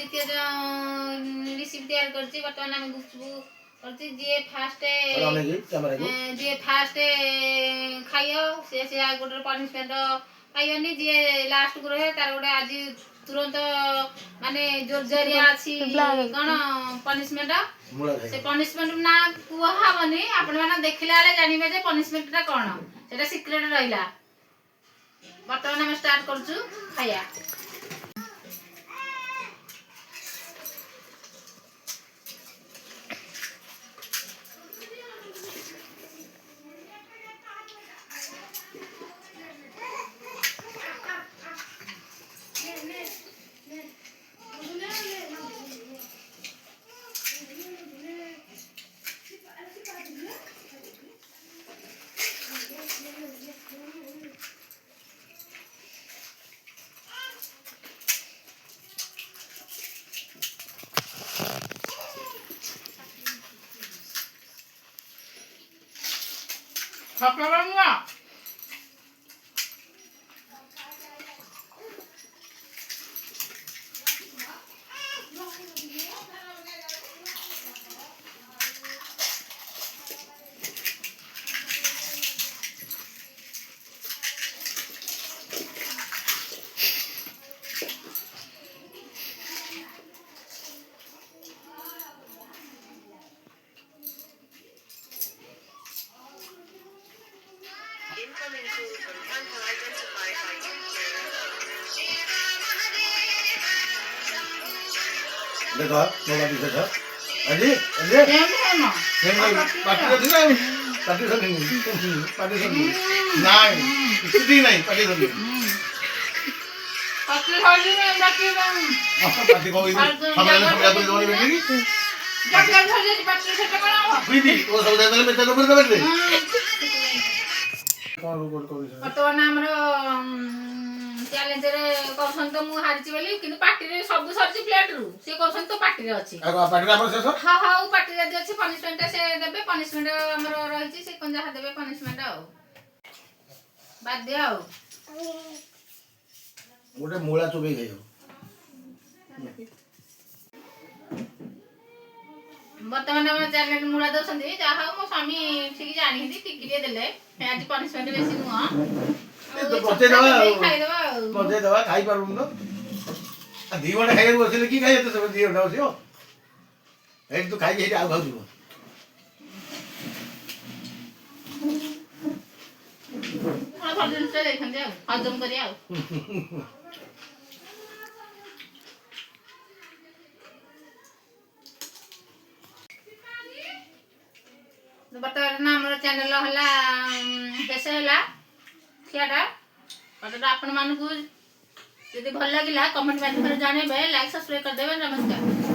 द्वितीय रेसिपी तैयार करछि बर्तमान हम गुपचुप करछि जे फास्ट खाइयो से आ गोटे पनिशमेंट पाइयोनी जे लास्ट को रहे तार गोटे आज तुरंत माने जोरजरिया अछि कोन पनिशमेंट से पनिशमेंट ना कुहाबनी आपण माने देखिला वाले जानिबे जे पनिशमेंटटा कोन सेटा सिक्रेट रहिला बर्तमान हम स्टार्ट करछु खाया Kakaknya. Incoming call from Cantor identified by देखो मोबाइल दिखा था अजी अजी पार्टी तो नहीं पार्टी तो नहीं कुछ नहीं पार्टी तो नहीं पार्टी को हमारे पूरी दोनी बैठी प्रीति वो सब देने में तो पूरी बैठ ले कौन रिपोर्ट कर तो नाम रो चैलेंज रे कहसन तो मु हारची बोली किंतु पार्टी रे सब सरची प्लेट रु से कहसन तो पार्टी रे अछि पार्टी रे हमर शेष हां हां वो पार्टी रे अछि पनिशमेंट से देबे पनिशमेंट हमर रहिची से कोन जहा देबे पनिशमेंट आ बाध्य आ गोटे मूला चुबे गयो वर्तमान हम चैलेंज मूला दसंदी जाहा मो स्वामी ठीक जानि हिदी टिकिले देले आज पनिशमेंट बेसी नुआ तो पचे दवा खाई पारुम न आ दी बडे खाइ बसिले की खाइ त सब दी बडे बसियो एक तो खाइ हेटी आ खाउ दिबो आ भजन से देखन दे हजम करिया बर्तमान हमर चैनल हला कैसे हला कियाटा मतलब आपण मानकू यदि भल लगिला कमेंट माध्यम रे जानेबे लाइक सब्सक्राइब कर देबे नमस्कार।